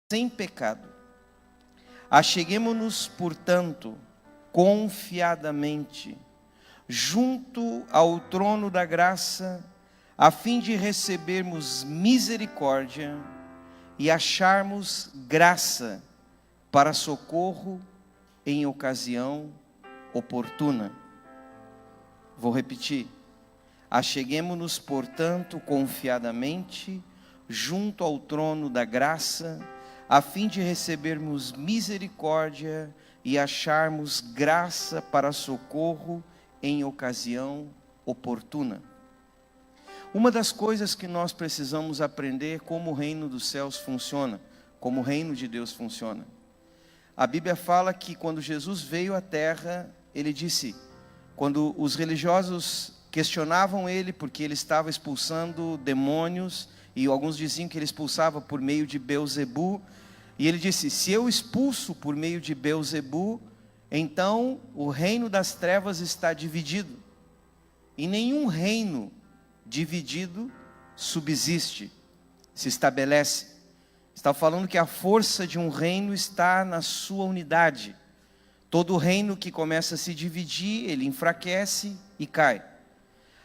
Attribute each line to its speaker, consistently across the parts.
Speaker 1: sem pecado. Acheguemo-nos, portanto, confiadamente, junto ao trono da graça, a fim de recebermos misericórdia e acharmos graça para socorro em ocasião oportuna. Vou repetir. Acheguemo-nos, portanto, confiadamente, junto ao trono da graça, a fim de recebermos misericórdia e acharmos graça para socorro em ocasião oportuna. Uma das coisas que nós precisamos aprender como o reino dos céus funciona, como o reino de Deus funciona. A Bíblia fala que quando Jesus veio à terra, ele disse, quando os religiosos questionavam ele porque ele estava expulsando demônios, e alguns diziam que ele expulsava por meio de Beelzebu, e ele disse, se eu expulso por meio de Beelzebu, então o reino das trevas está dividido. E nenhum reino dividido subsiste, se estabelece. Está falando que a força de um reino está na sua unidade. Todo reino que começa a se dividir, ele enfraquece e cai.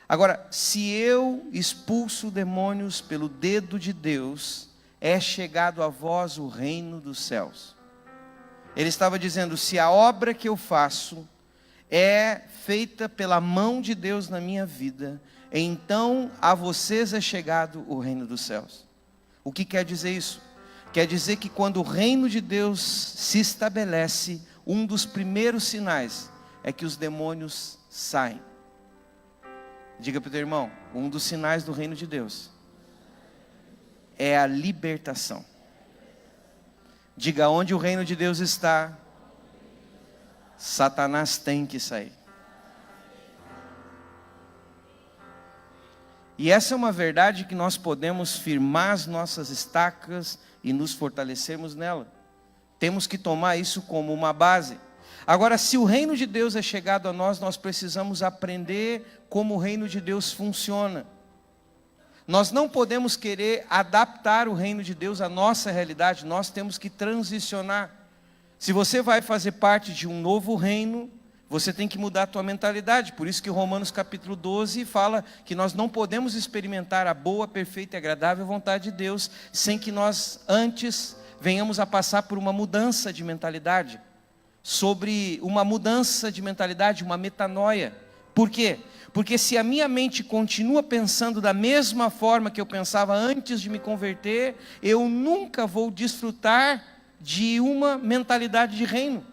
Speaker 1: Agora, se eu expulso demônios pelo dedo de Deus, é chegado a vós o reino dos céus. Ele estava dizendo, se a obra que eu faço é feita pela mão de Deus na minha vida, então a vocês é chegado o reino dos céus. O que quer dizer isso? Quer dizer que quando o reino de Deus se estabelece, um dos primeiros sinais é que os demônios saem. Diga para o teu irmão, um dos sinais do reino de Deus é a libertação. Diga, onde o reino de Deus está, Satanás tem que sair. E essa é uma verdade que nós podemos firmar as nossas estacas e nos fortalecermos nela. Temos que tomar isso como uma base. Agora, se o reino de Deus é chegado a nós, nós precisamos aprender como o reino de Deus funciona. Nós não podemos querer adaptar o reino de Deus à nossa realidade, nós temos que transicionar. Se você vai fazer parte de um novo reino, você tem que mudar a tua mentalidade. Por isso que Romanos capítulo 12 fala que nós não podemos experimentar a boa, perfeita e agradável vontade de Deus, sem que nós antes venhamos a passar por uma mudança de mentalidade. Sobre uma mudança de mentalidade, uma metanoia. Por quê? Porque se a minha mente continua pensando da mesma forma que eu pensava antes de me converter, eu nunca vou desfrutar de uma mentalidade de reino.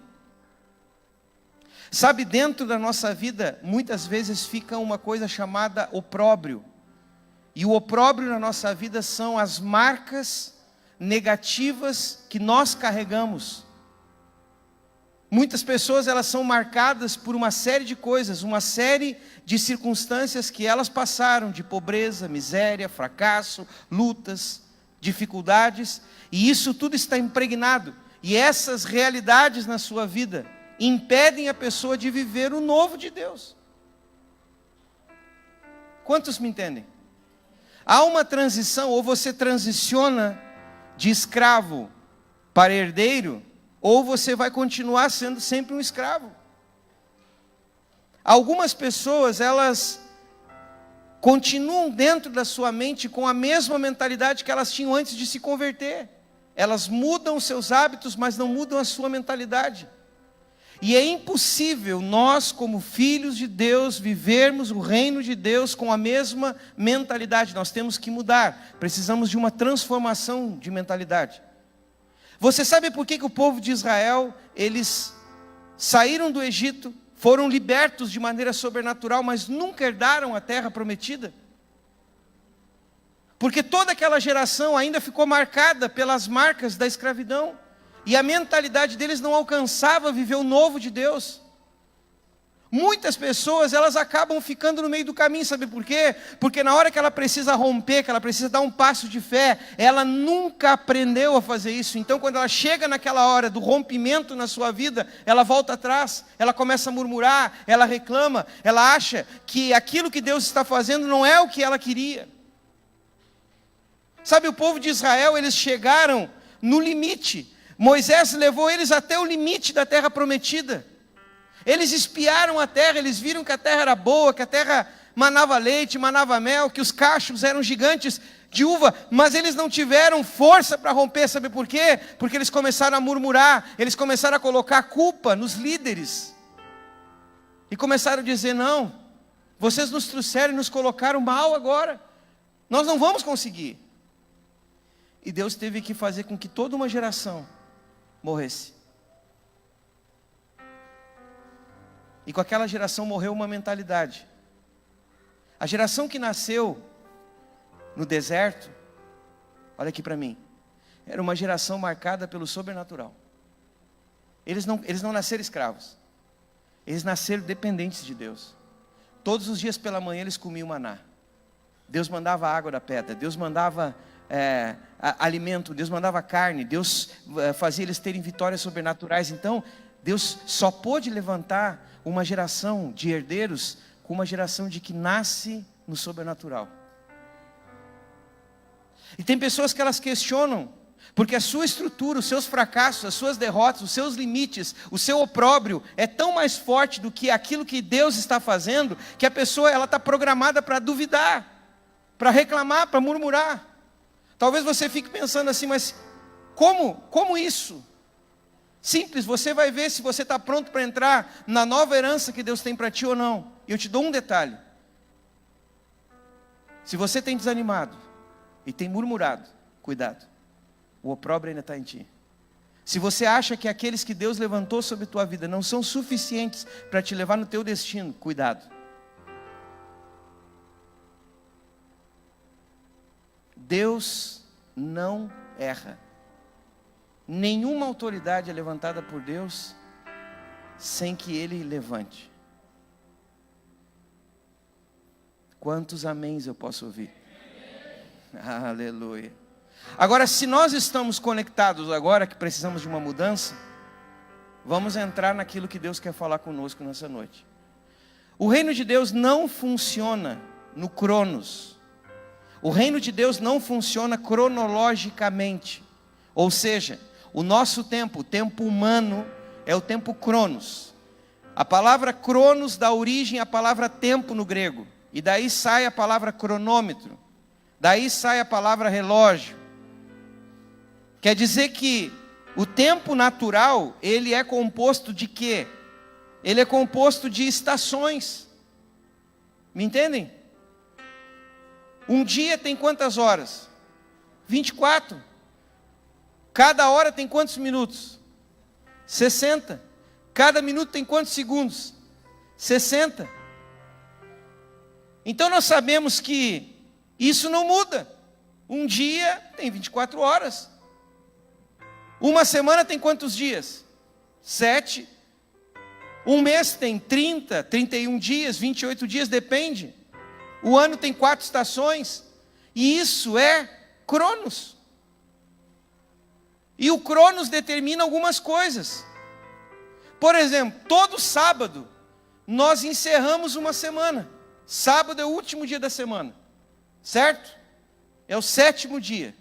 Speaker 1: Sabe, dentro da nossa vida, muitas vezes fica uma coisa chamada opróbrio. E o opróbrio na nossa vida são as marcas negativas que nós carregamos. Muitas pessoas, elas são marcadas por uma série de coisas, uma série de circunstâncias que elas passaram, de pobreza, miséria, fracasso, lutas, dificuldades, e isso tudo está impregnado, e essas realidades na sua vida impedem a pessoa de viver o novo de Deus. Quantos me entendem? Há uma transição, ou você transiciona de escravo para herdeiro, ou você vai continuar sendo sempre um escravo. Algumas pessoas, elas continuam dentro da sua mente com a mesma mentalidade que elas tinham antes de se converter. Elas mudam seus hábitos, mas não mudam a sua mentalidade. E é impossível nós, como filhos de Deus, vivermos o reino de Deus com a mesma mentalidade. Nós temos que mudar. Precisamos de uma transformação de mentalidade. Você sabe por que o povo de Israel, eles saíram do Egito, foram libertos de maneira sobrenatural, mas nunca herdaram a terra prometida? Porque toda aquela geração ainda ficou marcada pelas marcas da escravidão, e a mentalidade deles não alcançava viver o novo de Deus. Muitas pessoas, elas acabam ficando no meio do caminho, sabe por quê? Porque na hora que ela precisa romper, que ela precisa dar um passo de fé, ela nunca aprendeu a fazer isso. Então quando ela chega naquela hora do rompimento na sua vida, ela volta atrás, ela começa a murmurar, ela reclama, ela acha que aquilo que Deus está fazendo não é o que ela queria. Sabe, o povo de Israel, eles chegaram no limite. Moisés levou eles até o limite da terra prometida. Eles espiaram a terra, eles viram que a terra era boa, que a terra manava leite, manava mel, que os cachos eram gigantes de uva, mas eles não tiveram força para romper, sabe por quê? Porque eles começaram a murmurar, eles começaram a colocar a culpa nos líderes, e começaram a dizer: não, vocês nos trouxeram e nos colocaram mal agora, nós não vamos conseguir. E Deus teve que fazer com que toda uma geração morresse. E com aquela geração morreu uma mentalidade. A geração que nasceu no deserto, olha aqui para mim, era uma geração marcada pelo sobrenatural. Eles não nasceram escravos, eles nasceram dependentes de Deus. Todos os dias pela manhã eles comiam maná. Deus mandava água da pedra, Deus mandava alimento, Deus mandava carne, Deus fazia eles terem vitórias sobrenaturais. Então Deus só pôde levantar uma geração de herdeiros com uma geração de que nasce no sobrenatural. E tem pessoas que elas questionam, porque a sua estrutura, os seus fracassos, as suas derrotas, os seus limites, o seu opróbrio é tão mais forte do que aquilo que Deus está fazendo, que a pessoa está programada para duvidar, para reclamar, para murmurar. Talvez você fique pensando assim, mas como isso? Simples, você vai ver se você está pronto para entrar na nova herança que Deus tem para ti ou não. E eu te dou um detalhe: se você tem desanimado e tem murmurado, cuidado, o opróbrio ainda está em ti. Se você acha que aqueles que Deus levantou sobre a tua vida não são suficientes para te levar no teu destino, cuidado. Deus não erra. Nenhuma autoridade é levantada por Deus sem que Ele levante. Quantos améns eu posso ouvir? Aleluia. Agora, se nós estamos conectados agora, que precisamos de uma mudança, vamos entrar naquilo que Deus quer falar conosco nessa noite. O reino de Deus não funciona no cronos. O reino de Deus não funciona cronologicamente. Ou seja, o nosso tempo, o tempo humano, é o tempo cronos. A palavra cronos dá origem à palavra tempo no grego. E daí sai a palavra cronômetro. Daí sai a palavra relógio. Quer dizer que o tempo natural, ele é composto de quê? Ele é composto de estações. Me entendem? Um dia tem quantas horas? 24. Cada hora tem quantos minutos? 60. Cada minuto tem quantos segundos? 60. Então nós sabemos que isso não muda. Um dia tem 24 horas. Uma semana tem quantos dias? 7. Um mês tem 30, 31 dias, 28 dias, depende. O ano tem 4 estações. E isso é cronos. E o cronos determina algumas coisas. Por exemplo, todo sábado nós encerramos uma semana. Sábado é o último dia da semana, certo? É o 7º dia.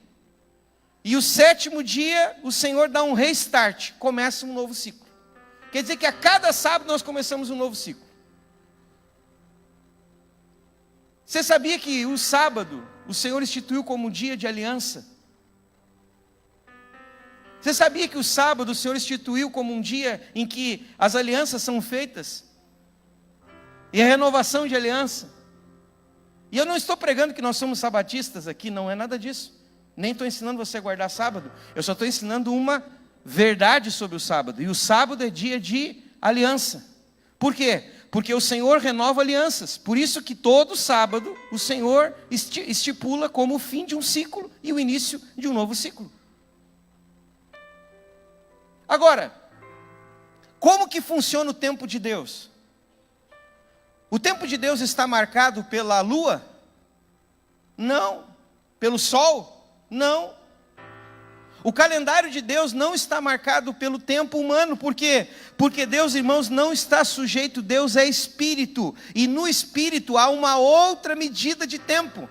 Speaker 1: E o 7º dia o Senhor dá um restart, começa um novo ciclo. Quer dizer que a cada sábado nós começamos um novo ciclo. Você sabia que o sábado o Senhor instituiu como um dia de aliança? Você sabia que o sábado o Senhor instituiu como um dia em que as alianças são feitas? E a renovação de aliança? E eu não estou pregando que nós somos sabatistas aqui, não é nada disso. Nem estou ensinando você a guardar sábado. Eu só estou ensinando uma verdade sobre o sábado. E o sábado é dia de aliança. Por quê? Porque o Senhor renova alianças. Por isso que todo sábado o Senhor estipula como o fim de um ciclo e o início de um novo ciclo. Agora, como que funciona o tempo de Deus? O tempo de Deus está marcado pela lua? Não. Pelo sol? Não. O calendário de Deus não está marcado pelo tempo humano. Por quê? Porque Deus, irmãos, não está sujeito. Deus é espírito. E no espírito há uma outra medida de tempo.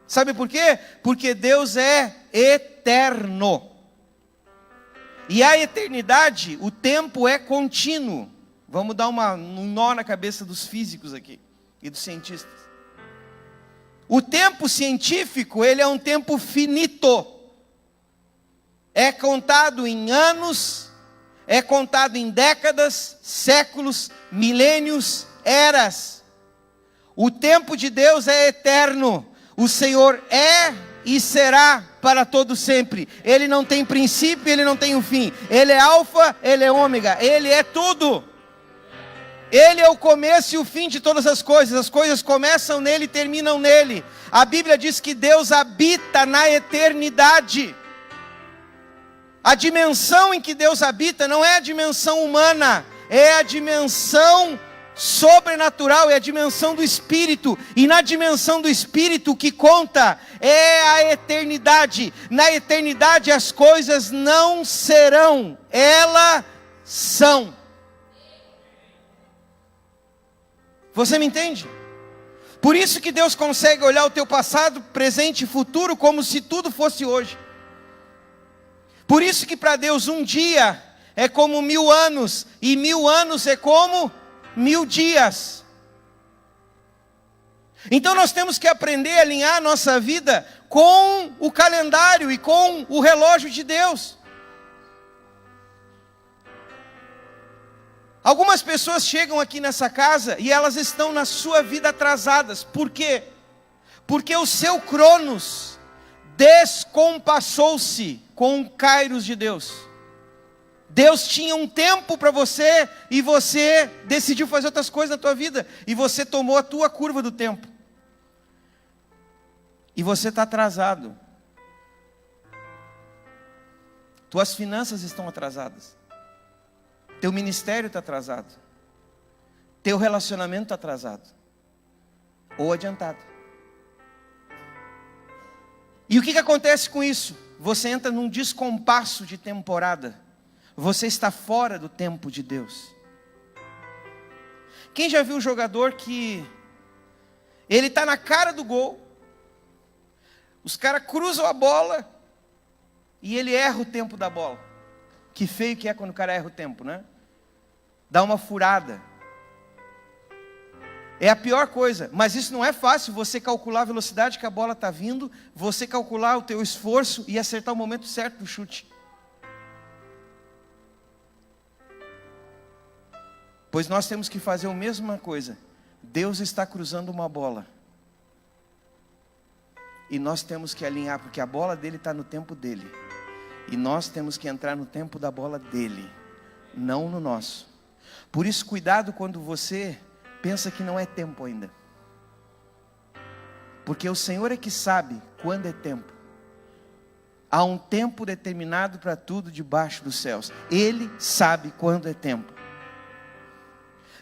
Speaker 1: Sabe por quê? Porque Deus é eterno. E a eternidade, o tempo é contínuo. Vamos dar um nó na cabeça dos físicos aqui e dos cientistas. O tempo científico, ele é um tempo finito. É contado em anos, é contado em décadas, séculos, milênios, eras. O tempo de Deus é eterno. O Senhor é e será para todo sempre. Ele não tem princípio, ele não tem um fim. Ele é alfa, ele é ômega, ele é tudo. Ele é o começo e o fim de todas as coisas começam nele e terminam nele. A Bíblia diz que Deus habita na eternidade. A dimensão em que Deus habita não é a dimensão humana, é a dimensão sobrenatural, é a dimensão do Espírito. E na dimensão do Espírito o que conta é a eternidade. Na eternidade as coisas não serão, elas são. Você me entende? Por isso que Deus consegue olhar o teu passado, presente e futuro como se tudo fosse hoje. Por isso que para Deus um dia é como 1000 anos, e 1000 anos é como 1000 dias. Então nós temos que aprender a alinhar a nossa vida com o calendário e com o relógio de Deus. Algumas pessoas chegam aqui nessa casa e elas estão na sua vida atrasadas. Por quê? Porque o seu Cronos descompassou-se com o Kairos de Deus. Deus tinha um tempo para você e você decidiu fazer outras coisas na tua vida. E você tomou a tua curva do tempo. E você está atrasado. Tuas finanças estão atrasadas. Teu ministério está atrasado. Teu relacionamento está atrasado. Ou adiantado. E o que acontece com isso? Você entra num descompasso de temporada. Você está fora do tempo de Deus. Quem já viu um jogador que ele está na cara do gol, os caras cruzam a bola e ele erra o tempo da bola. Que feio que é quando o cara erra o tempo, né? Dá uma furada. É a pior coisa, mas isso não é fácil, você calcular a velocidade que a bola está vindo, você calcular o teu esforço e acertar o momento certo do chute. Pois nós temos que fazer a mesma coisa. Deus está cruzando uma bola. E nós temos que alinhar, porque a bola dele está no tempo dele. E nós temos que entrar no tempo da bola dele, não no nosso. Por isso, cuidado quando você pensa que não é tempo ainda. Porque o Senhor é que sabe quando é tempo. Há um tempo determinado para tudo debaixo dos céus. Ele sabe quando é tempo.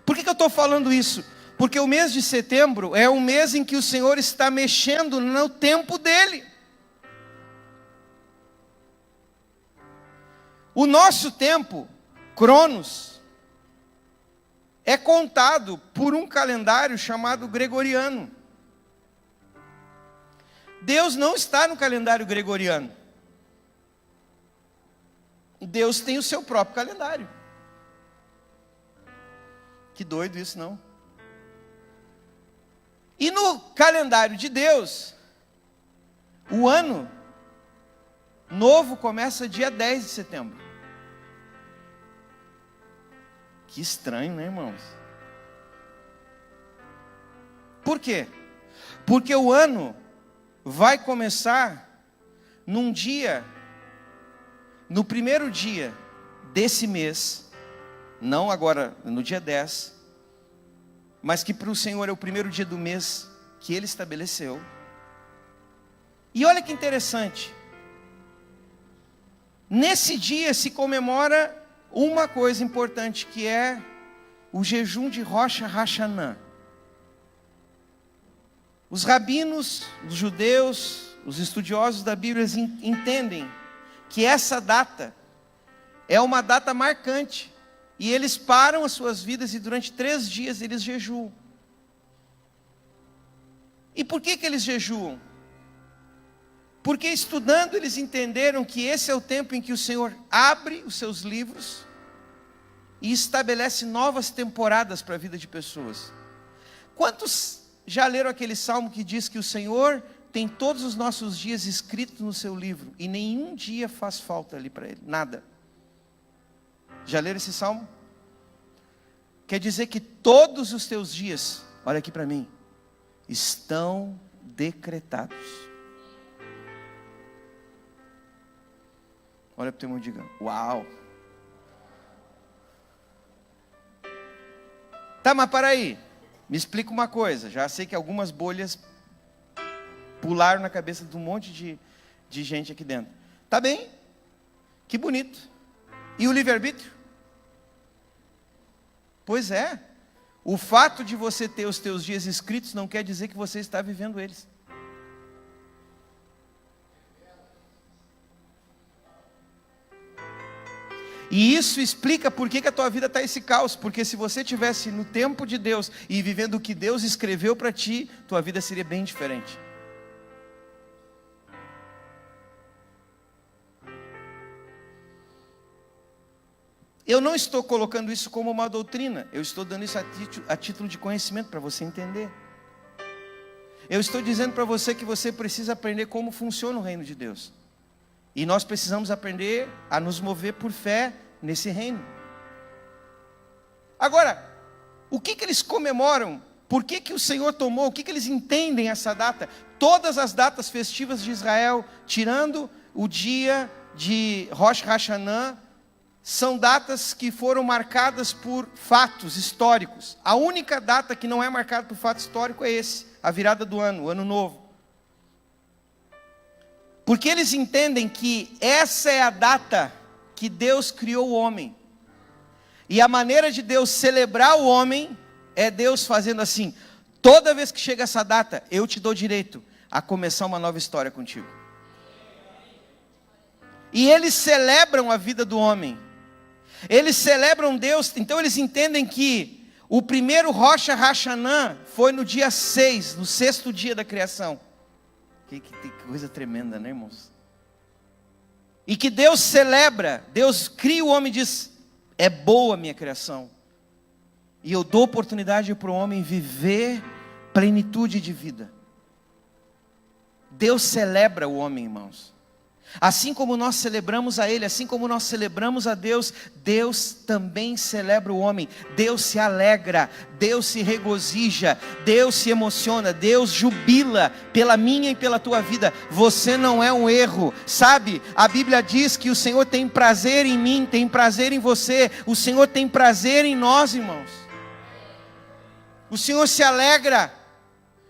Speaker 1: Por que eu estou falando isso? Porque o mês de setembro é um mês em que o Senhor está mexendo no tempo dele. O nosso tempo, Cronos, é contado por um calendário chamado gregoriano. Deus não está no calendário gregoriano. Deus tem o seu próprio calendário. Que doido isso, não? E no calendário de Deus, o ano novo começa dia 10 de setembro. Que estranho, né, irmãos? Por quê? Porque o ano vai começar num dia, no primeiro dia desse mês, não agora no dia 10, mas que para o Senhor é o primeiro dia do mês que Ele estabeleceu. E olha que interessante, nesse dia se comemora uma coisa importante, que é o jejum de Rosh Hashanah. Os rabinos, os judeus, os estudiosos da Bíblia entendem que essa data é uma data marcante. E eles param as suas vidas e durante 3 dias eles jejuam. E por que eles jejuam? Porque estudando eles entenderam que esse é o tempo em que o Senhor abre os seus livros e estabelece novas temporadas para a vida de pessoas. Quantos já leram aquele salmo que diz que o Senhor tem todos os nossos dias escritos no seu livro e nenhum dia faz falta ali para Ele, nada? Já leram esse salmo? Quer dizer que todos os teus dias, olha aqui para mim, estão decretados. Olha para o teu irmão e diga: uau! Tá, mas para aí, me explica uma coisa. Já sei que algumas bolhas pularam na cabeça de um monte de gente aqui dentro. Tá bem, que bonito. E o livre-arbítrio? Pois é, o fato de você ter os teus dias escritos não quer dizer que você está vivendo eles. E isso explica por que a tua vida está esse caos. Porque se você estivesse no tempo de Deus e vivendo o que Deus escreveu para ti, tua vida seria bem diferente. Eu não estou colocando isso como uma doutrina, eu estou dando isso a título de conhecimento para você entender. Eu estou dizendo para você que você precisa aprender como funciona o reino de Deus. E nós precisamos aprender a nos mover por fé nesse reino. Agora, o que eles comemoram? Por que o Senhor tomou? O que eles entendem essa data? Todas as datas festivas de Israel, tirando o dia de Rosh Hashanah, são datas que foram marcadas por fatos históricos. A única data que não é marcada por fato histórico é a virada do ano, o ano novo. Porque eles entendem que essa é a data que Deus criou o homem. E a maneira de Deus celebrar o homem é Deus fazendo assim: toda vez que chega essa data, eu te dou direito a começar uma nova história contigo. E eles celebram a vida do homem. Eles celebram Deus, então eles entendem que o primeiro Rosh Hashanah foi no dia 6, no 6º dia da criação. Que coisa tremenda, né, irmãos? E que Deus celebra, Deus cria o homem e diz: é boa a minha criação. E eu dou oportunidade para o homem viver plenitude de vida. Deus celebra o homem, irmãos. Assim como nós celebramos a Ele, assim como nós celebramos a Deus, Deus também celebra o homem. Deus se alegra, Deus se regozija, Deus se emociona, Deus jubila pela minha e pela tua vida. Você não é um erro, sabe? A Bíblia diz que o Senhor tem prazer em mim, tem prazer em você, o Senhor tem prazer em nós, irmãos. O Senhor se alegra.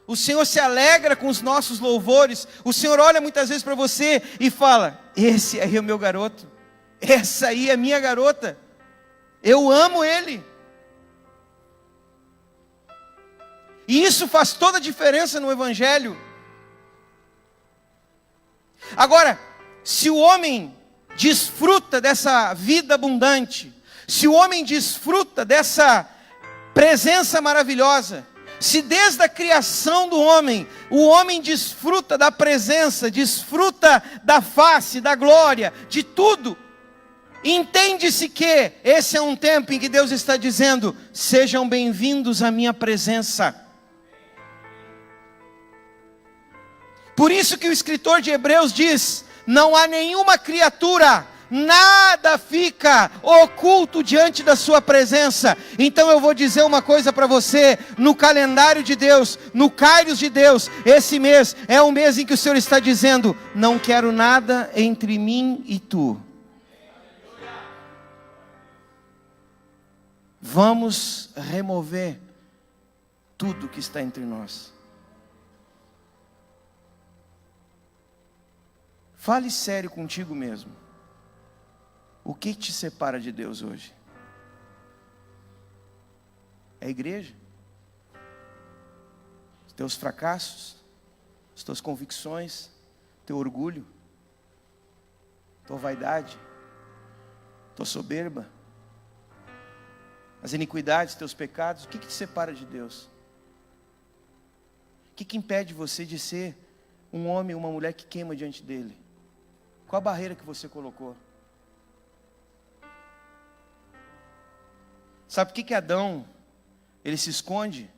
Speaker 1: O Senhor se alegra com os nossos louvores. O Senhor olha muitas vezes para você e fala: esse aí é o meu garoto, essa aí é a minha garota, eu amo ele. E isso faz toda a diferença no Evangelho. Agora, se o homem desfruta dessa vida abundante, se o homem desfruta dessa presença maravilhosa, se desde a criação do homem, o homem desfruta da presença, desfruta da face, da glória, de tudo, entende-se que esse é um tempo em que Deus está dizendo: sejam bem-vindos à minha presença. Por isso que o escritor de Hebreus diz: não há nenhuma criatura, nada fica oculto diante da sua presença. Então eu vou dizer uma coisa para você: no calendário de Deus, no Kairos de Deus, esse mês é um mês em que o Senhor está dizendo: não quero nada entre mim e tu. Vamos remover tudo que está entre nós. Fale sério contigo mesmo. O que te separa de Deus hoje? É a igreja? Os teus fracassos? As tuas convicções? Teu orgulho? Tua vaidade? Tua soberba? As iniquidades, teus pecados? O que te separa de Deus? O que impede você de ser um homem ou uma mulher que queima diante dele? Qual a barreira que você colocou? Sabe por que Adão, ele se esconde?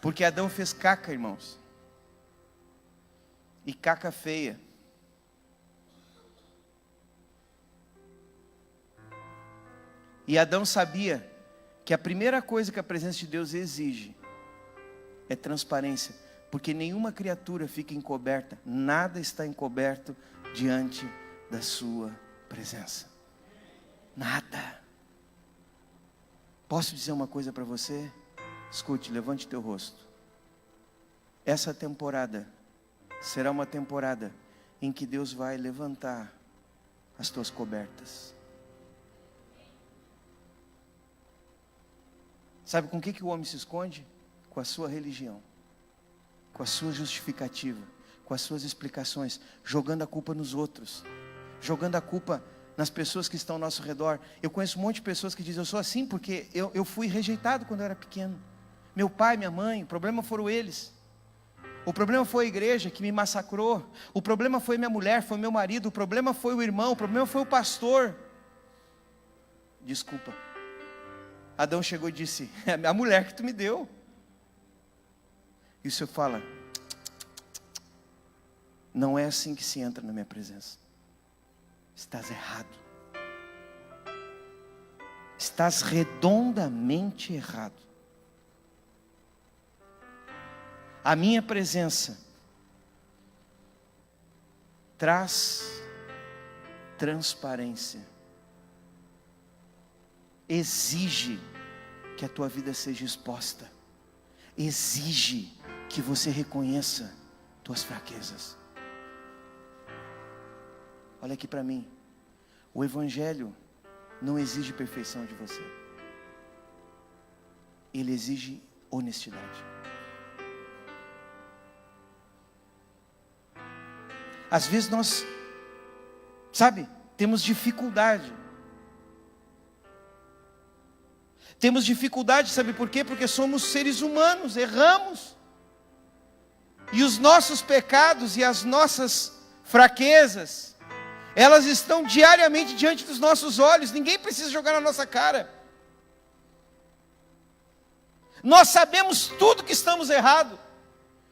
Speaker 1: Porque Adão fez caca, irmãos. E caca feia. E Adão sabia que a primeira coisa que a presença de Deus exige é transparência. Porque nenhuma criatura fica encoberta, nada está encoberto diante da sua presença. Nada. Posso dizer uma coisa para você? Escute, levante teu rosto. Essa temporada será uma temporada em que Deus vai levantar as tuas cobertas. Sabe com que o homem se esconde? Com a sua religião, com a sua justificativa, com as suas explicações, jogando a culpa nos outros, jogando a culpa nas pessoas que estão ao nosso redor. Eu conheço um monte de pessoas que dizem: eu sou assim porque eu fui rejeitado quando eu era pequeno. Meu pai, minha mãe, o problema foram eles. O problema foi a igreja que me massacrou. O problema foi minha mulher, foi meu marido. O problema foi o irmão, o problema foi o pastor. Desculpa. Adão chegou e disse: é a mulher que tu me deu. E o Senhor fala: não é assim que se entra na minha presença. Estás errado. Estás redondamente errado. A minha presença traz transparência. Exige que a tua vida seja exposta. Exige que você reconheça tuas fraquezas. Olha aqui para mim. O Evangelho não exige perfeição de você. Ele exige honestidade. Às vezes nós, temos dificuldade. Temos dificuldade, sabe por quê? Porque somos seres humanos, erramos. E os nossos pecados e as nossas fraquezas, elas estão diariamente diante dos nossos olhos. Ninguém precisa jogar na nossa cara. Nós sabemos tudo que estamos errados.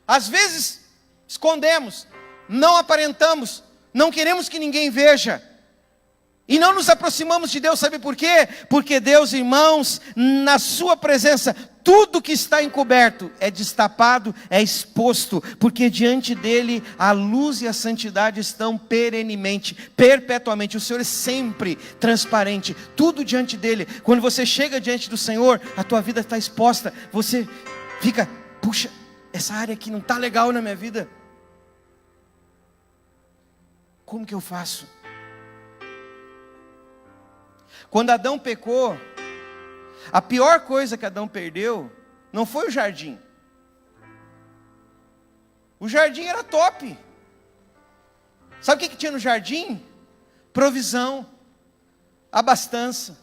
Speaker 1: Às vezes escondemos, não aparentamos, não queremos que ninguém veja. E não nos aproximamos de Deus, sabe por quê? Porque Deus, irmãos, na sua presença, tudo que está encoberto é destapado, é exposto, porque diante dele a luz e a santidade estão perenemente, perpetuamente. O Senhor é sempre transparente, tudo diante dele. Quando você chega diante do Senhor, a tua vida está exposta, você fica: puxa, essa área aqui não está legal na minha vida. Como que eu faço? Quando Adão pecou, a pior coisa que Adão perdeu não foi o jardim. O jardim era top. Sabe o que tinha no jardim? Provisão, abastança,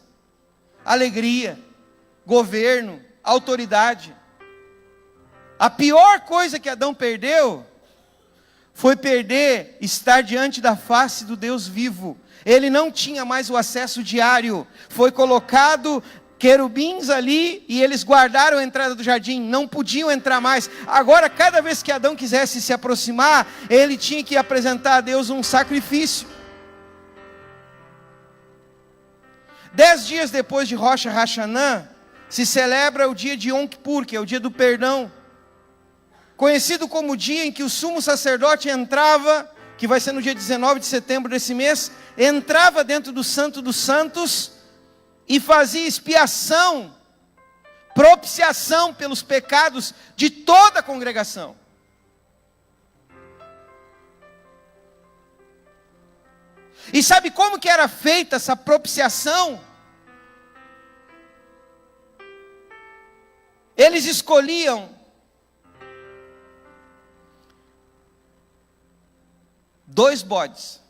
Speaker 1: alegria, governo, autoridade. A pior coisa que Adão perdeu foi perder estar diante da face do Deus vivo. Ele não tinha mais o acesso diário. Foi colocado querubins ali e eles guardaram a entrada do jardim. Não podiam entrar mais. Agora, cada vez que Adão quisesse se aproximar, ele tinha que apresentar a Deus um sacrifício. 10 dias depois de Rosh Hashanah, se celebra o dia de Yom Kippur, que é o dia do perdão. Conhecido como o dia em que o sumo sacerdote entrava, que vai ser no dia 19 de setembro desse mês, entrava dentro do Santo dos Santos e fazia expiação, propiciação pelos pecados de toda a congregação. E sabe como que era feita essa propiciação? Eles escolhiam 2 bodes.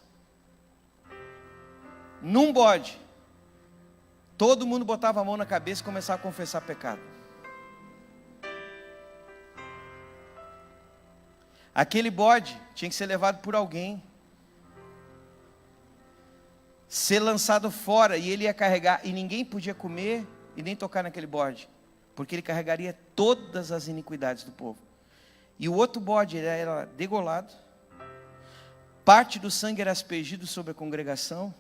Speaker 1: Num bode, todo mundo botava a mão na cabeça e começava a confessar pecado. Aquele bode tinha que ser levado por alguém, ser lançado fora, e ele ia carregar, e ninguém podia comer e nem tocar naquele bode, porque ele carregaria todas as iniquidades do povo. E o outro bode, ele era degolado, parte do sangue era aspergido sobre a congregação,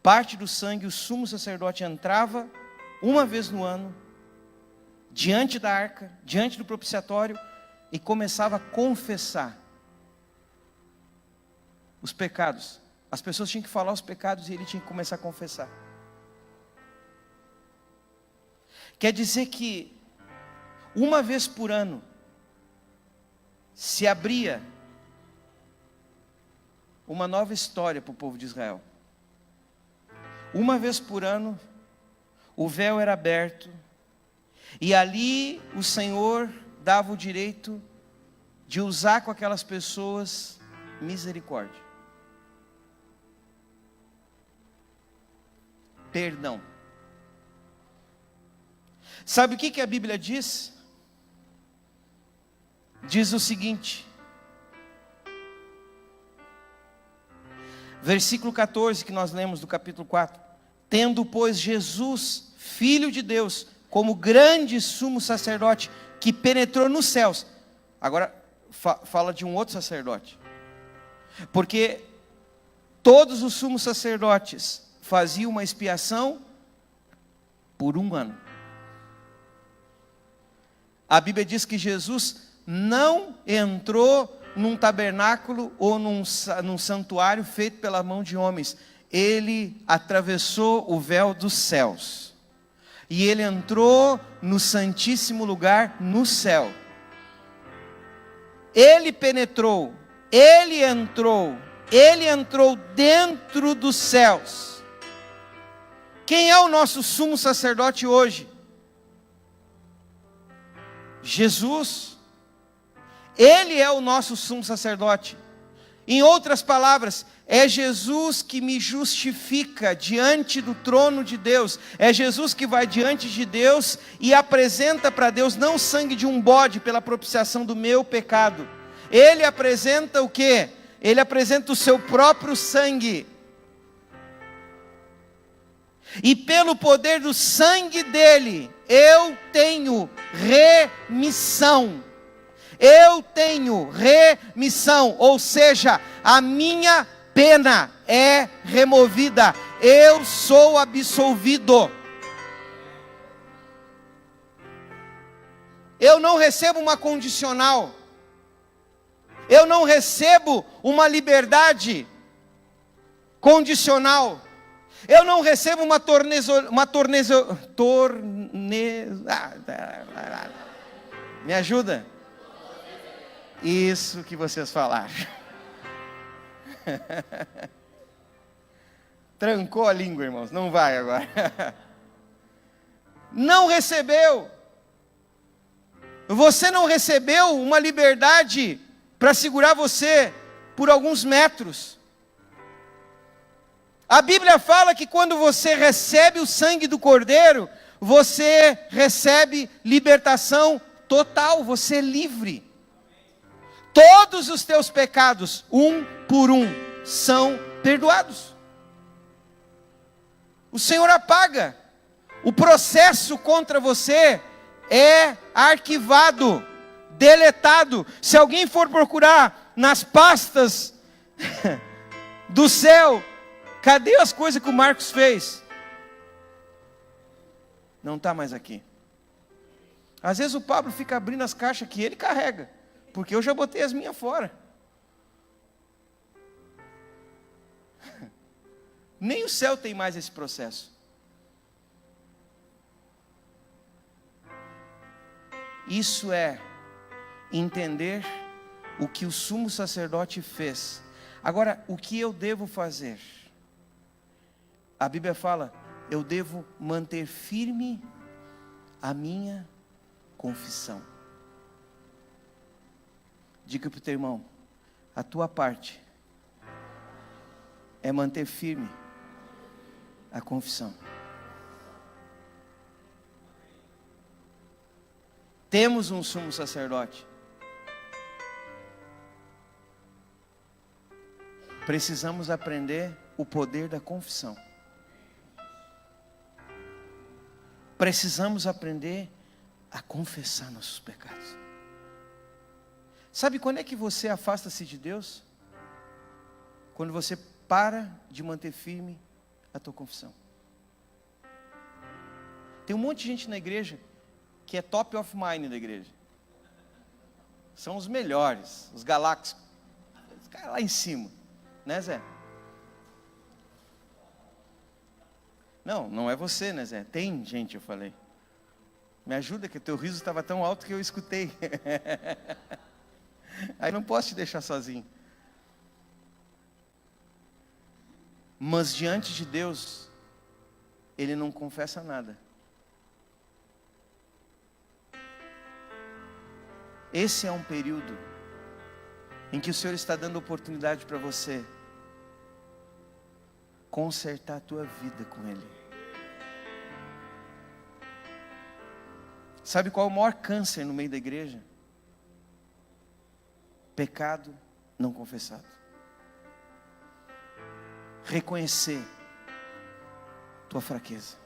Speaker 1: parte do sangue o sumo sacerdote entrava uma vez no ano, diante da arca, diante do propiciatório, e começava a confessar os pecados. As pessoas tinham que falar os pecados e ele tinha que começar a confessar. Quer dizer que uma vez por ano se abria uma nova história para o povo de Israel. Uma vez por ano o véu era aberto e ali o Senhor dava o direito de usar com aquelas pessoas misericórdia, perdão. Sabe o que a Bíblia diz? Diz o seguinte, versículo 14 que nós lemos do capítulo 4: tendo, pois, Jesus, Filho de Deus, como grande sumo sacerdote, que penetrou nos céus. Agora fala de um outro sacerdote, porque todos os sumos sacerdotes faziam uma expiação por um ano. A Bíblia diz que Jesus não entrou num tabernáculo ou num santuário feito pela mão de homens. Ele atravessou o véu dos céus e ele entrou no santíssimo lugar no céu. Ele penetrou, ele entrou dentro dos céus. Quem é o nosso sumo sacerdote hoje? Jesus. Ele é o nosso sumo sacerdote. Em outras palavras, é Jesus que me justifica diante do trono de Deus. É Jesus que vai diante de Deus e apresenta para Deus não o sangue de um bode pela propiciação do meu pecado. Ele apresenta o quê? Ele apresenta o seu próprio sangue. E pelo poder do sangue dele, eu tenho remissão. Eu tenho remissão, ou seja, a minha pena é removida. Eu sou absolvido. Eu não recebo uma condicional. Eu não recebo uma liberdade condicional. Eu não recebo me ajuda? Isso que vocês falaram. Trancou a língua, irmãos, não vai agora. Não recebeu. Você não recebeu uma liberdade para segurar você por alguns metros. A Bíblia fala que quando você recebe o sangue do Cordeiro, você recebe libertação total, você é livre. Todos os teus pecados, um por um, são perdoados. O Senhor apaga. O processo contra você é arquivado, deletado. Se alguém for procurar nas pastas do céu, cadê as coisas que o Marcos fez? Não está mais aqui. Às vezes o Pablo fica abrindo as caixas que ele carrega, porque eu já botei as minhas fora. Nem o céu tem mais esse processo. Isso é entender o que o sumo sacerdote fez. Agora, o que eu devo fazer? A Bíblia fala, eu devo manter firme a minha confissão. Diga para o teu irmão, a tua parte é manter firme a confissão. Temos um sumo sacerdote. precisamos aprender o poder da confissão. Precisamos aprender a confessar nossos pecados. Sabe quando é que você afasta-se de Deus? Quando você para de manter firme a tua confissão. Tem um monte de gente na igreja que é top of mind da igreja. São os melhores, os galácticos. Os caras lá em cima, né, Zé? Não é você, né, Zé? Tem gente, eu falei. Me ajuda, que teu riso estava tão alto que eu escutei. Aí não posso te deixar sozinho. Mas diante de Deus, Ele não confessa nada. Esse é um período em que o Senhor está dando oportunidade para você consertar a tua vida com Ele. Sabe qual é o maior câncer no meio da igreja? Pecado não confessado. Reconhecer tua fraqueza.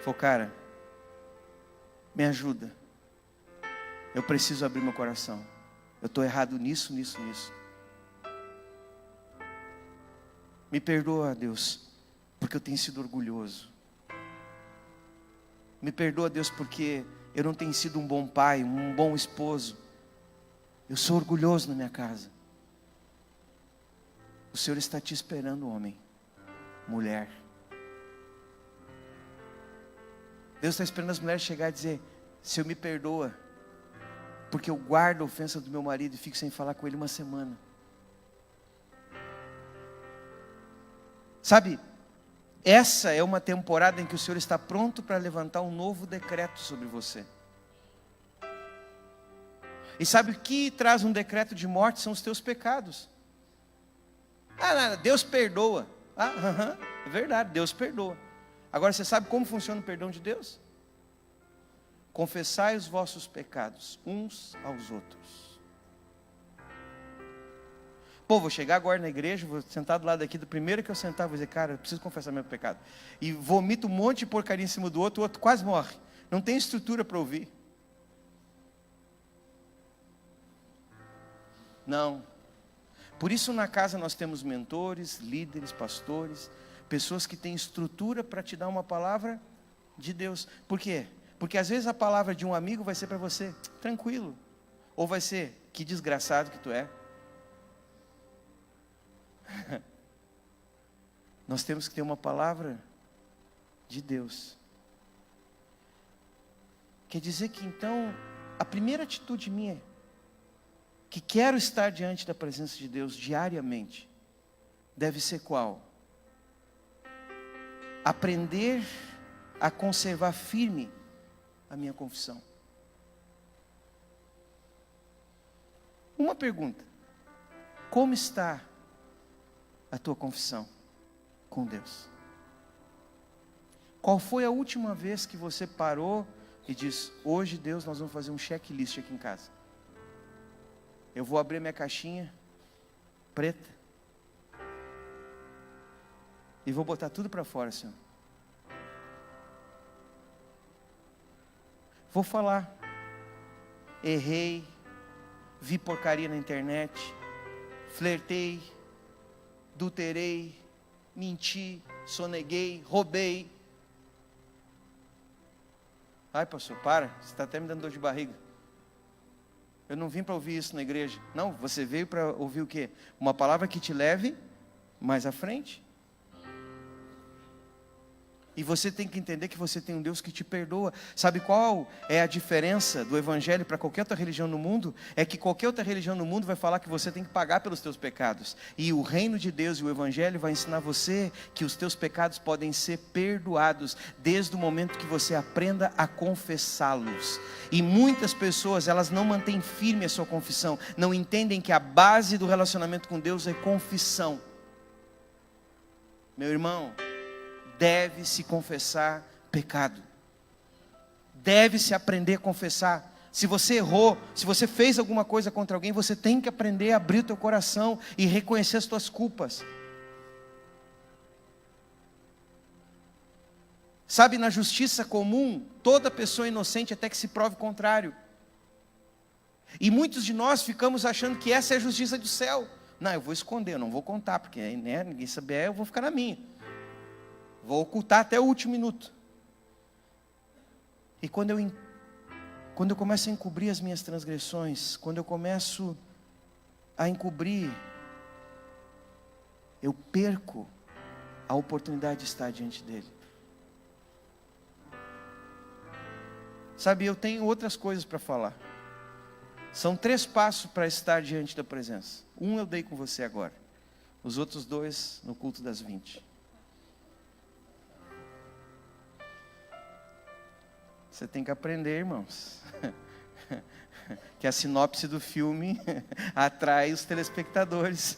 Speaker 1: Falou, cara, me ajuda. Eu preciso abrir meu coração. Eu estou errado nisso. Me perdoa, Deus, porque eu tenho sido orgulhoso. Me perdoa, Deus, porque eu não tenho sido um bom pai, um bom esposo. Eu sou orgulhoso na minha casa. O Senhor está te esperando, homem, mulher. Deus está esperando as mulheres chegar e dizer: Senhor, me perdoa, porque eu guardo a ofensa do meu marido e fico sem falar com ele uma semana. Sabe, essa é uma temporada em que o Senhor está pronto para levantar um novo decreto sobre você. E sabe o que traz um decreto de morte? São os teus pecados. Deus perdoa. É verdade, Deus perdoa. Agora você sabe como funciona o perdão de Deus? Confessai os vossos pecados uns aos outros. Pô, vou chegar agora na igreja, vou sentar do lado daqui, do primeiro que eu sentar, vou dizer, cara, eu preciso confessar meu pecado. E vomito um monte de porcaria em cima do outro, o outro quase morre. Não tem estrutura para ouvir. Não. Por isso na casa nós temos mentores, líderes, pastores, pessoas que têm estrutura para te dar uma palavra de Deus. Por quê? Porque às vezes a palavra de um amigo vai ser para você, tranquilo. Ou vai ser, que desgraçado que tu é. Nós temos que ter uma palavra de Deus. Quer dizer que então, a primeira atitude minha, que quero estar diante da presença de Deus diariamente, deve ser qual? Aprender a conservar firme a minha confissão. Uma pergunta: como está a tua confissão com Deus? Qual foi a última vez que você parou e disse: hoje, Deus, nós vamos fazer um checklist aqui em casa. Eu vou abrir minha caixinha preta e vou botar tudo para fora, Senhor. Vou falar. Errei, vi porcaria na internet, flertei, adulterei, menti, soneguei, roubei. Ai, pastor, para, você está até me dando dor de barriga. Eu não vim para ouvir isso na igreja. Não, você veio para ouvir o quê? Uma palavra que te leve mais à frente. E você tem que entender que você tem um Deus que te perdoa. Sabe qual é a diferença do Evangelho para qualquer outra religião no mundo? É que qualquer outra religião no mundo vai falar que você tem que pagar pelos teus pecados. E o reino de Deus e o Evangelho vai ensinar você que os teus pecados podem ser perdoados desde o momento que você aprenda a confessá-los. E muitas pessoas, elas não mantêm firme a sua confissão. Não entendem que a base do relacionamento com Deus é confissão. Meu irmão, deve-se confessar pecado. Deve-se aprender a confessar Se você errou, se você fez alguma coisa contra alguém, você tem que aprender a abrir o teu coração e reconhecer as tuas culpas. Sabe, na justiça comum, toda pessoa é inocente até que se prove o contrário. E muitos de nós ficamos achando que essa é a justiça do céu. Não, eu vou esconder, eu não vou contar, porque né, ninguém saber, eu vou ficar na minha. Vou ocultar até o último minuto. E quando eu começo a encobrir as minhas transgressões, quando eu começo a encobrir, eu perco a oportunidade de estar diante dele. Sabe, eu tenho outras coisas para falar. São 3 passos para estar diante da presença. Um eu dei com você agora. Os outros 2 no culto das 20. Você tem que aprender, irmãos. Que a sinopse do filme atrai os telespectadores.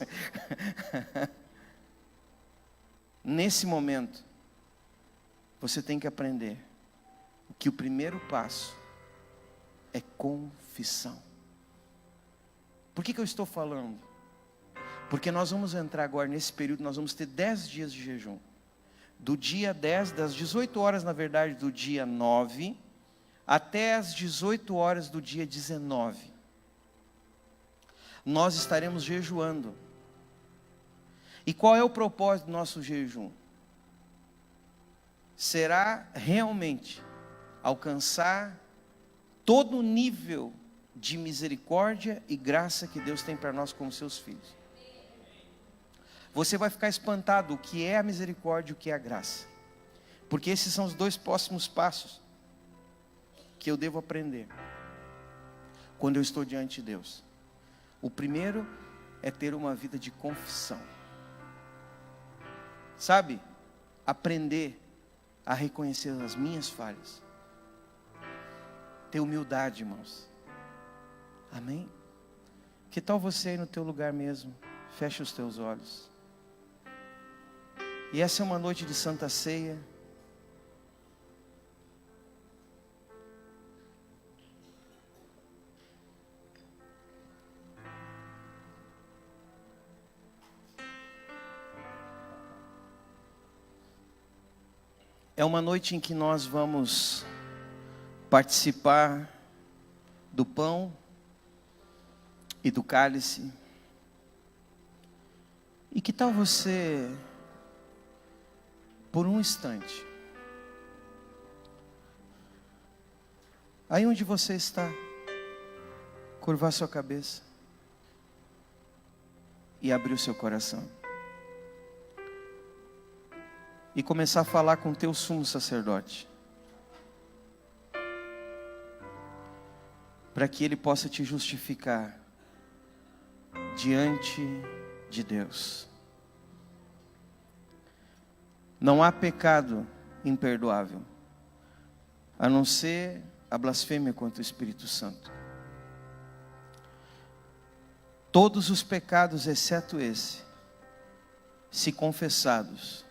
Speaker 1: Nesse momento, você tem que aprender que o primeiro passo é confissão. Por que eu estou falando? Porque nós vamos entrar agora nesse período, nós vamos ter 10 dias de jejum. Do dia 10, das 18 horas na verdade do dia 9, até as 18 horas do dia 19. Nós estaremos jejuando. E qual é o propósito do nosso jejum? Será realmente alcançar todo o nível de misericórdia e graça que Deus tem para nós como seus filhos. Você vai ficar espantado o que é a misericórdia e o que é a graça. Porque esses são os 2 próximos passos que eu devo aprender quando eu estou diante de Deus. O primeiro é ter uma vida de confissão. Sabe? Aprender a reconhecer as minhas falhas. Ter humildade, irmãos. Amém? Que tal você aí no teu lugar mesmo? Feche os teus olhos. E essa é uma noite de Santa Ceia. É uma noite em que nós vamos participar do pão e do cálice. E que tal você, por um instante, aí onde você está, curvar sua cabeça e abrir o seu coração. E começar a falar com o teu sumo sacerdote. Para que ele possa te justificar diante de Deus. Não há pecado imperdoável, a não ser a blasfêmia contra o Espírito Santo. Todos os pecados, exceto esse, se confessados,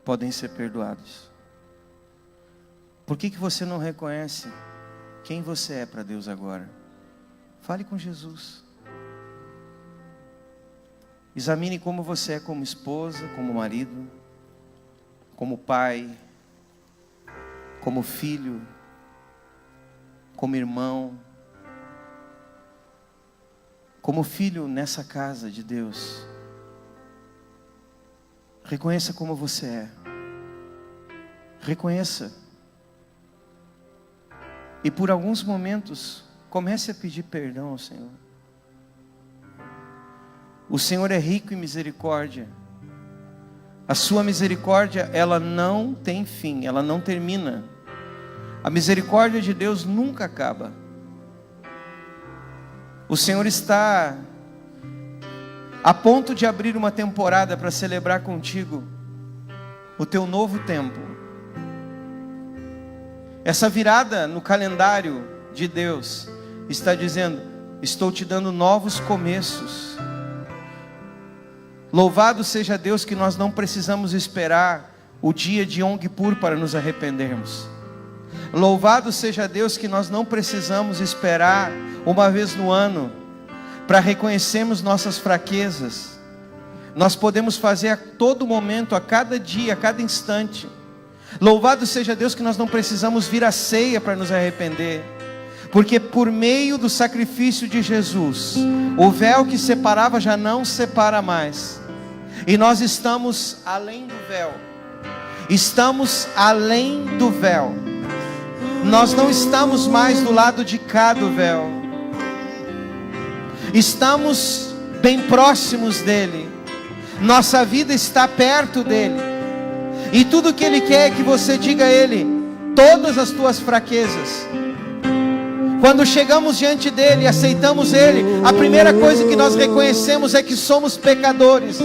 Speaker 1: podem ser perdoados. Por que você não reconhece quem você é para Deus agora? Fale com Jesus. Examine como você é como esposa, como marido, como pai, como filho, como irmão, como filho nessa casa de Deus. Reconheça como você é. Reconheça. E por alguns momentos, comece a pedir perdão ao Senhor. O Senhor é rico em misericórdia. A sua misericórdia, ela não tem fim, ela não termina. A misericórdia de Deus nunca acaba. O Senhor está a ponto de abrir uma temporada para celebrar contigo o teu novo tempo. Essa virada no calendário de Deus está dizendo: estou te dando novos começos. Louvado seja Deus que nós não precisamos esperar o dia de Yom Kippur para nos arrependermos. Louvado seja Deus que nós não precisamos esperar uma vez no ano para reconhecermos nossas fraquezas. Nós podemos fazer a todo momento, a cada dia, a cada instante. Louvado seja Deus que nós não precisamos vir à ceia para nos arrepender, porque por meio do sacrifício de Jesus, o véu que separava já não separa mais, e nós estamos além do véu. Estamos além do véu. Nós não estamos mais do lado de cá do véu. Estamos bem próximos dele. Nossa vida está perto dele. E tudo que ele quer é que você diga a ele todas as tuas fraquezas. Quando chegamos diante dele e aceitamos ele, a primeira coisa que nós reconhecemos é que somos pecadores.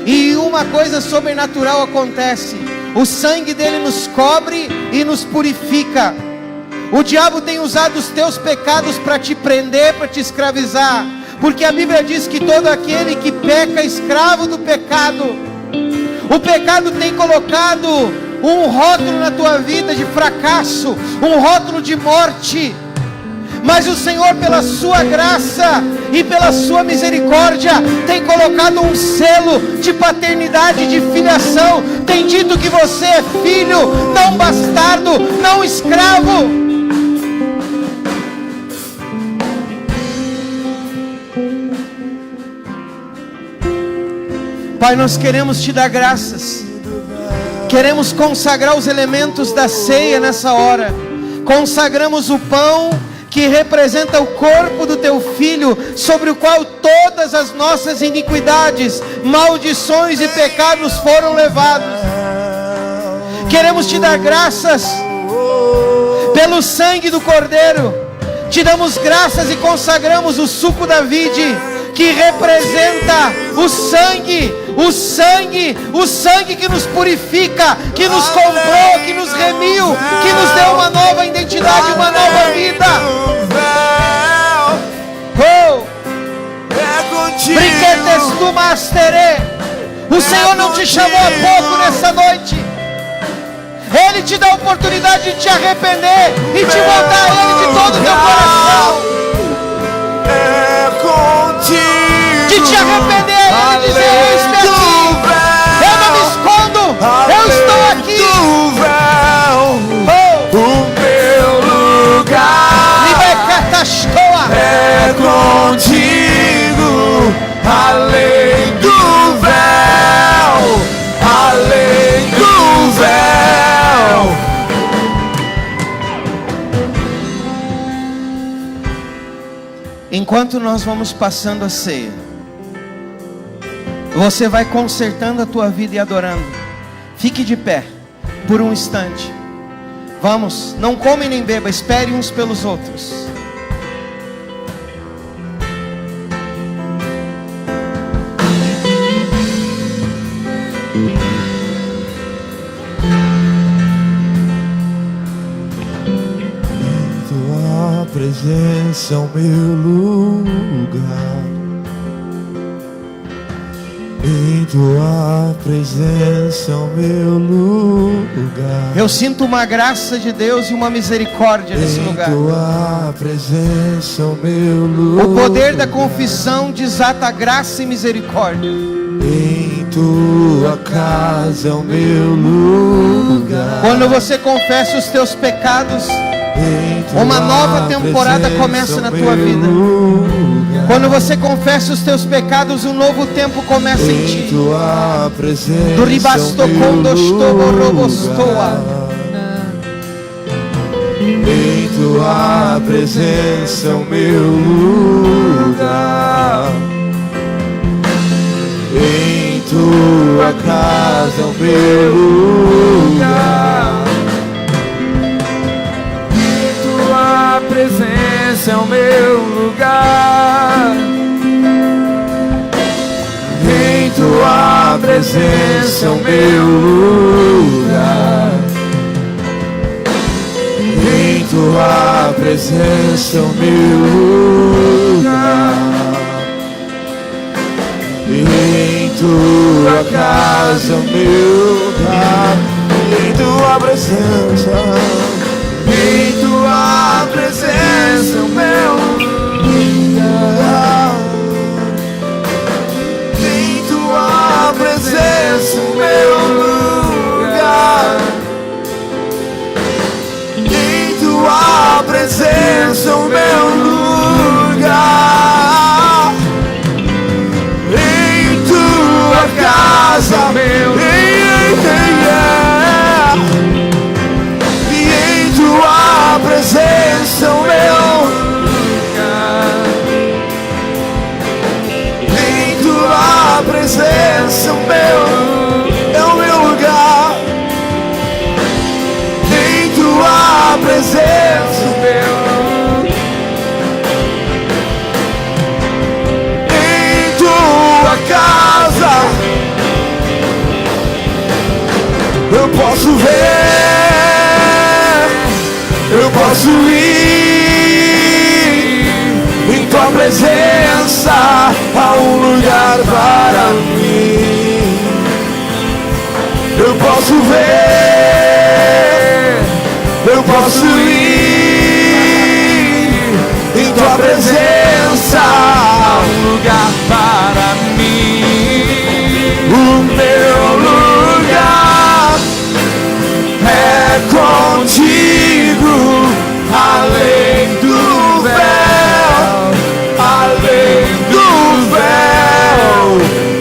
Speaker 1: E uma coisa sobrenatural acontece: o sangue dele nos cobre e nos purifica. O diabo tem usado os teus pecados para te prender, para te escravizar, porque a Bíblia diz que todo aquele que peca é escravo do pecado. O pecado tem colocado um rótulo na tua vida de fracasso, um rótulo de morte. Mas o Senhor, pela sua graça e pela sua misericórdia, tem colocado um selo de paternidade, de filiação. Tem dito que você é filho, não bastardo, não escravo. Pai, nós queremos te dar graças. Queremos consagrar os elementos da ceia nessa hora. Consagramos o pão que representa o corpo do teu Filho, sobre o qual todas as nossas iniquidades, maldições e pecados foram levados. Queremos te dar graças pelo sangue do Cordeiro. Te damos graças e consagramos o suco da vide, que representa o sangue que nos purifica, que nos comprou, que nos remiu, que nos deu uma nova identidade, uma nova vida. Brinquedes tu mastere. O Senhor não te chamou há pouco nessa noite. Ele te dá a oportunidade de te arrepender e te voltar a Ele de todo o teu coração. De te arrepender e dizer: eis-me aqui, eu não me escondo, eu estou aqui.
Speaker 2: O meu lugar é contigo, além do véu, além do véu.
Speaker 1: Enquanto nós vamos passando a ceia, você vai consertando a tua vida e adorando. Fique de pé por um instante. Vamos, não come nem beba, espere uns pelos outros.
Speaker 2: Tua presença é o meu lugar. Em tua presença é o meu lugar.
Speaker 1: Eu sinto uma graça de Deus e uma misericórdia nesse lugar.
Speaker 2: Em tua presença é o meu lugar.
Speaker 1: O poder da confissão desata graça e misericórdia.
Speaker 2: Em tua casa é o meu lugar.
Speaker 1: Quando você confessa os teus pecados, uma nova temporada começa na tua vida. Quando você confessa os teus pecados, um novo tempo começa em ti. Do ribastocondostobo robostoa.
Speaker 2: Em tua presença é o meu lugar. Em tua casa é o meu lugar. Em tua presença é o meu lugar. Em tua presença é o meu lugar. Em tua presença é o meu lugar. Em tua casa é o meu lugar. Em tua presença, tua presença o meu lugar. Em tua casa, meu lugar. E em tua presença o meu lugar. Em tua presença o meu lugar. Em tua presença o meu lugar. Em tua casa eu posso ver, eu posso ir. Em tua presença há um lugar para mim. Eu posso ver, eu posso ir. Em tua presença há um lugar para mim. O meu lugar é contigo, além do véu, além do véu.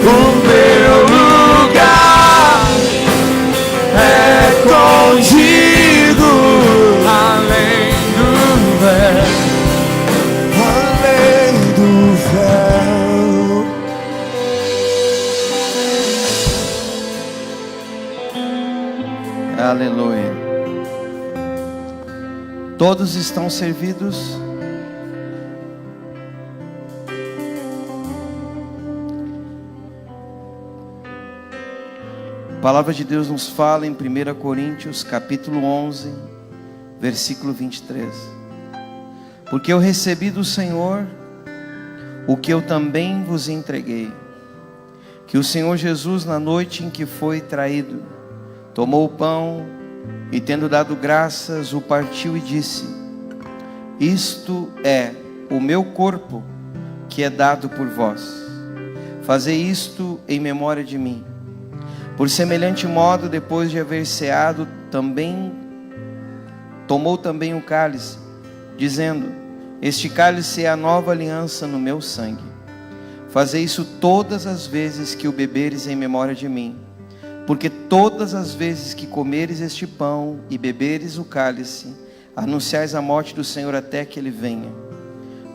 Speaker 2: O meu lugar é contigo, além do véu, além do véu.
Speaker 1: Aleluia. Todos estão servidos? A palavra de Deus nos fala em 1 Coríntios capítulo 11, versículo 23. Porque eu recebi do Senhor o que eu também vos entreguei, que o Senhor Jesus, na noite em que foi traído, tomou o pão e, tendo dado graças, o partiu e disse: isto é o meu corpo, que é dado por vós. Fazei isto em memória de mim. Por semelhante modo, depois de haver ceado, tomou também o cálice, dizendo: este cálice é a nova aliança no meu sangue. Fazei isso todas as vezes que o beberes em memória de mim. Porque todas as vezes que comeres este pão e beberes o cálice, anunciais a morte do Senhor até que Ele venha.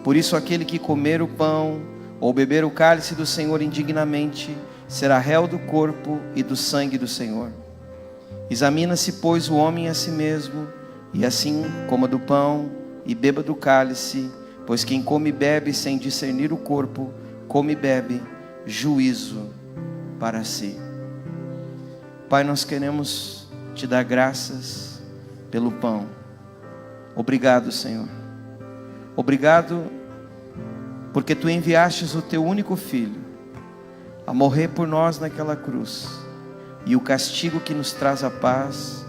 Speaker 1: Por isso aquele que comer o pão ou beber o cálice do Senhor indignamente, será réu do corpo e do sangue do Senhor. Examina-se, pois, o homem a si mesmo, e assim coma do pão e beba do cálice, pois quem come e bebe sem discernir o corpo, come e bebe juízo para si. Pai, nós queremos te dar graças pelo pão. Obrigado, Senhor. Obrigado porque tu enviastes o teu único filho a morrer por nós naquela cruz, e o castigo que nos traz a paz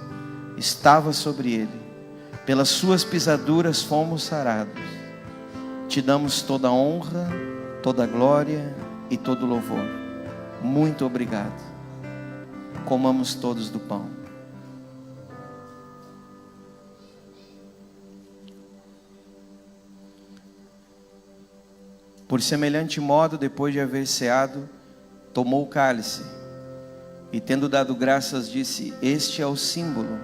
Speaker 1: estava sobre ele. Pelas suas pisaduras fomos sarados. Te damos toda a honra, toda a glória e todo o louvor. Muito obrigado. Comamos todos do pão. Por semelhante modo, depois de haver ceado, tomou o cálice e, tendo dado graças, disse: este é o símbolo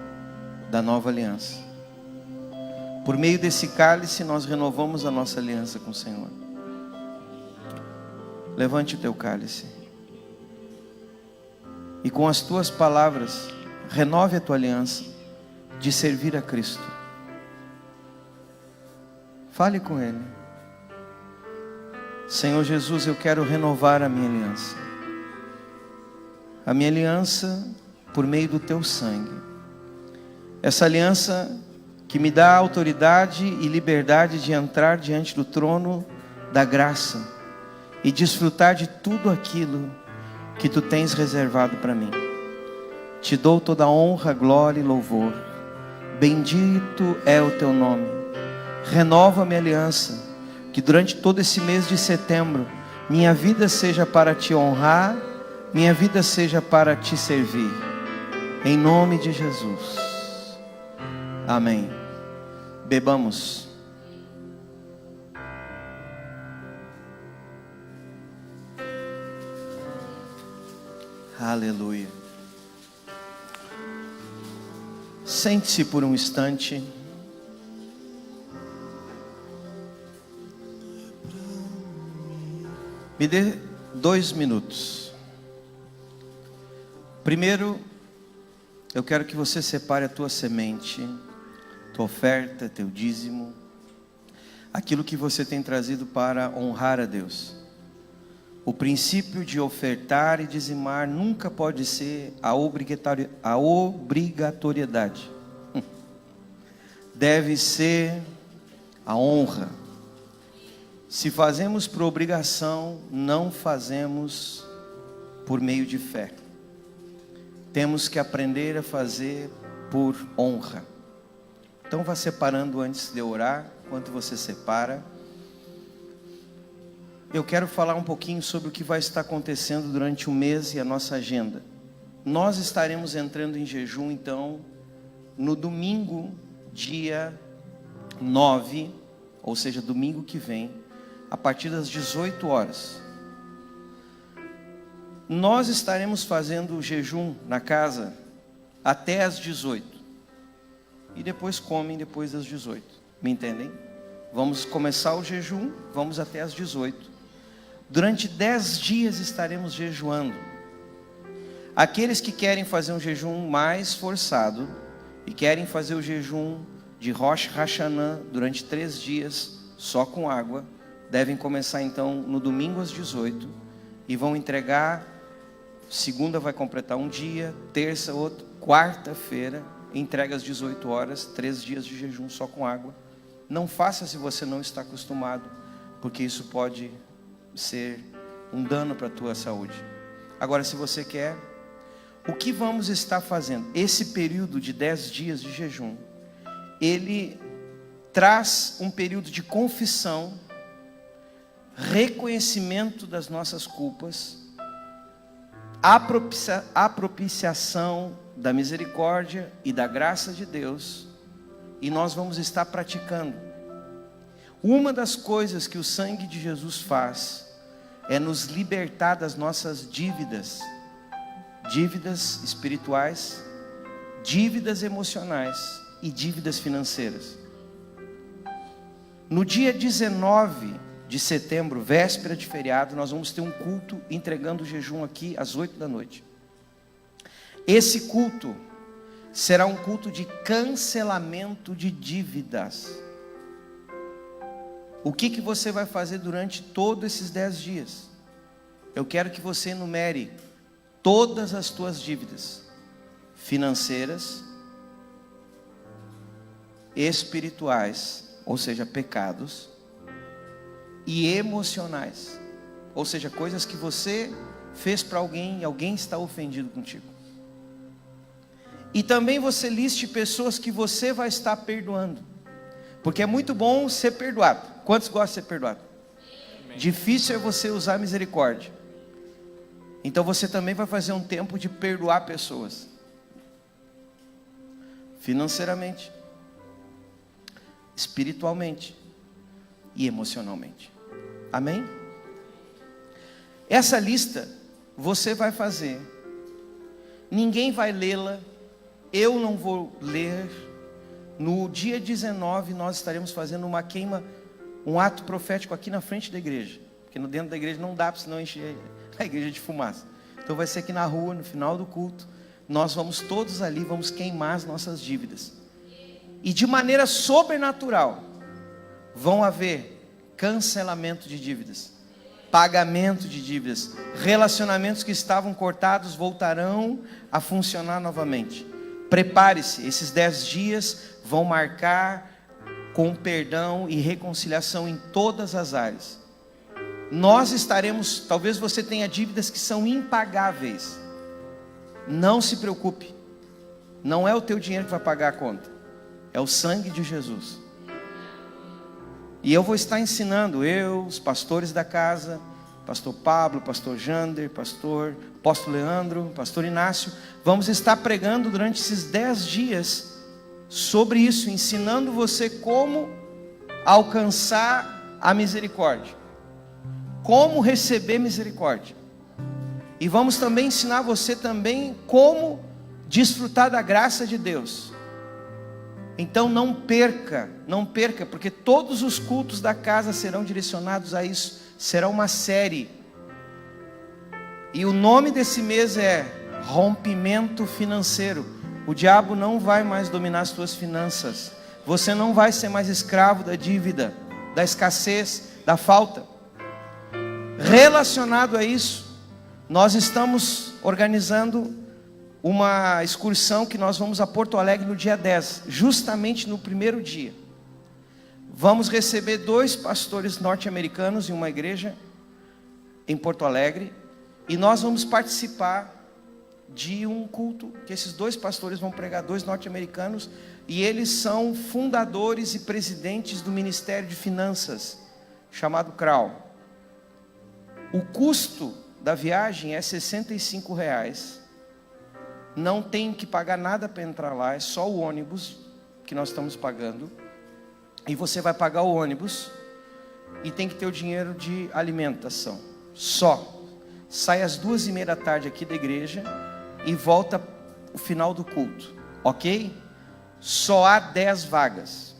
Speaker 1: da nova aliança. Por meio desse cálice nós renovamos a nossa aliança com o Senhor. Levante o teu cálice e, com as tuas palavras, renove a tua aliança de servir a Cristo. Fale com Ele. Senhor Jesus, eu quero renovar a minha aliança. A minha aliança por meio do teu sangue. Essa aliança que me dá autoridade e liberdade de entrar diante do trono da graça e desfrutar de tudo aquilo que tu tens reservado para mim. Te dou toda a honra, glória e louvor. Bendito é o teu nome. Renova minha aliança, que durante todo esse mês de setembro minha vida seja para te honrar, minha vida seja para te servir. Em nome de Jesus. Amém. Bebamos. Aleluia. Sente-se por um instante. Me dê 2 minutos. Primeiro, eu quero que você separe a tua semente, tua oferta, teu dízimo, aquilo que você tem trazido para honrar a Deus. O princípio de ofertar e dizimar nunca pode ser a obrigatoriedade. Deve ser a honra. Se fazemos por obrigação, não fazemos por meio de fé. Temos que aprender a fazer por honra. Então vá separando antes de eu orar. Enquanto você separa, eu quero falar um pouquinho sobre o que vai estar acontecendo durante o mês e a nossa agenda. Nós estaremos entrando em jejum, então, no domingo, dia 9, ou seja, domingo que vem, a partir das 18 horas. Nós estaremos fazendo o jejum na casa até as 18. E depois comem depois das 18. Me entendem? Vamos começar o jejum, vamos até as 18. Durante 10 dias estaremos jejuando. Aqueles que querem fazer um jejum mais forçado e querem fazer o jejum de Rosh Hashanah durante 3 dias, só com água, devem começar então no domingo às 18 e vão entregar. Segunda vai completar um dia, terça outro, quarta-feira entrega às 18 horas, 3 dias de jejum só com água. Não faça se você não está acostumado, porque isso pode ser um dano para a tua saúde. Agora, se você quer, o que vamos estar fazendo? Esse período de 10 dias de jejum, ele traz um período de confissão, reconhecimento das nossas culpas, a propiciação da misericórdia e da graça de Deus, e nós vamos estar praticando. Uma das coisas que o sangue de Jesus faz é nos libertar das nossas dívidas, dívidas espirituais, dívidas emocionais e dívidas financeiras. No dia 19 de setembro, véspera de feriado, nós vamos ter um culto entregando o jejum aqui às 8 da noite. Esse culto será um culto de cancelamento de dívidas. O que você vai fazer durante todos esses 10 dias? Eu quero que você enumere todas as tuas dívidas financeiras, espirituais, ou seja, pecados, e emocionais, ou seja, coisas que você fez para alguém e alguém está ofendido contigo. E também você liste pessoas que você vai estar perdoando, porque é muito bom ser perdoado. Quantos gostam de ser perdoado? Amém. Difícil é você usar misericórdia. Então você também vai fazer um tempo de perdoar pessoas, financeiramente, espiritualmente e emocionalmente. Amém? Essa lista você vai fazer. Ninguém vai lê-la. Eu não vou ler. No dia 19 nós estaremos fazendo uma queima, um ato profético aqui na frente da igreja, porque dentro da igreja não dá, porque senão encher a igreja de fumaça. Então vai ser aqui na rua, no final do culto. Nós vamos todos ali, vamos queimar as nossas dívidas. E de maneira sobrenatural vão haver cancelamento de dívidas, pagamento de dívidas, relacionamentos que estavam cortados voltarão a funcionar novamente. Prepare-se, esses 10 dias vão marcar com perdão e reconciliação em todas as áreas. Nós estaremos, talvez você tenha dívidas que são impagáveis. Não se preocupe, não é o teu dinheiro que vai pagar a conta, é o sangue de Jesus. E eu vou estar ensinando, os pastores da casa, pastor Pablo, pastor Jander, apóstolo Leandro, pastor Inácio, vamos estar pregando durante esses 10 dias sobre isso, ensinando você como alcançar a misericórdia, como receber misericórdia. E vamos também ensinar você também como desfrutar da graça de Deus. Então não perca, porque todos os cultos da casa serão direcionados a isso. Será uma série. E o nome desse mês é rompimento financeiro. O diabo não vai mais dominar as tuas finanças. Você não vai ser mais escravo da dívida, da escassez, da falta. Relacionado a isso, nós estamos organizando uma excursão que nós vamos a Porto Alegre no dia 10, justamente no primeiro dia. Vamos receber 2 pastores norte-americanos em uma igreja em Porto Alegre, e nós vamos participar de um culto que esses 2 pastores vão pregar, 2 norte-americanos, e eles são fundadores e presidentes do Ministério de Finanças, chamado CRAU. O custo da viagem é R$65. Não tem que pagar nada para entrar lá, é só o ônibus que nós estamos pagando. E você vai pagar o ônibus e tem que ter o dinheiro de alimentação. Só. Sai às 2:30 da tarde aqui da igreja e volta o final do culto, ok? Só há 10 vagas.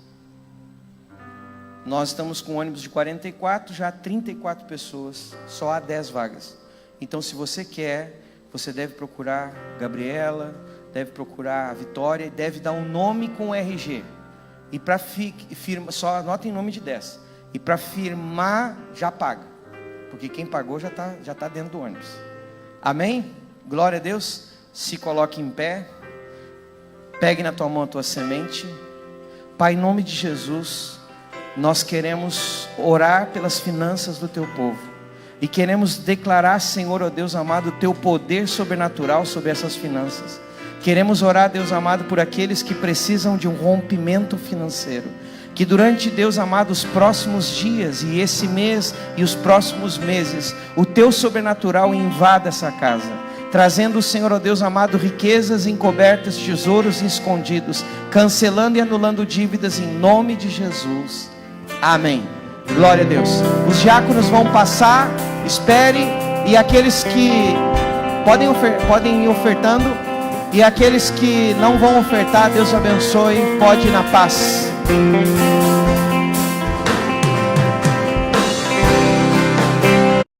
Speaker 1: Nós estamos com um ônibus de 44, já há 34 pessoas, só há 10 vagas. Então se você quer, você deve procurar Gabriela, deve procurar a Vitória, e deve dar um nome com RG. E para firma, só anota em nome de 10. E para firmar, já paga. Porque quem pagou já tá dentro do ônibus. Amém? Glória a Deus. Se coloque em pé. Pegue na tua mão a tua semente. Pai, em nome de Jesus, nós queremos orar pelas finanças do teu povo. E queremos declarar, Senhor, ó Deus amado, o teu poder sobrenatural sobre essas finanças. Queremos orar, Deus amado, por aqueles que precisam de um rompimento financeiro. Que durante, Deus amado, os próximos dias e esse mês e os próximos meses, o teu sobrenatural invada essa casa, trazendo, Senhor, ó Deus amado, riquezas encobertas, tesouros escondidos, cancelando e anulando dívidas em nome de Jesus. Amém. Glória a Deus. Os diáconos vão passar, espere, e aqueles que podem ir ofertando, e aqueles que não vão ofertar, Deus abençoe, pode ir na paz.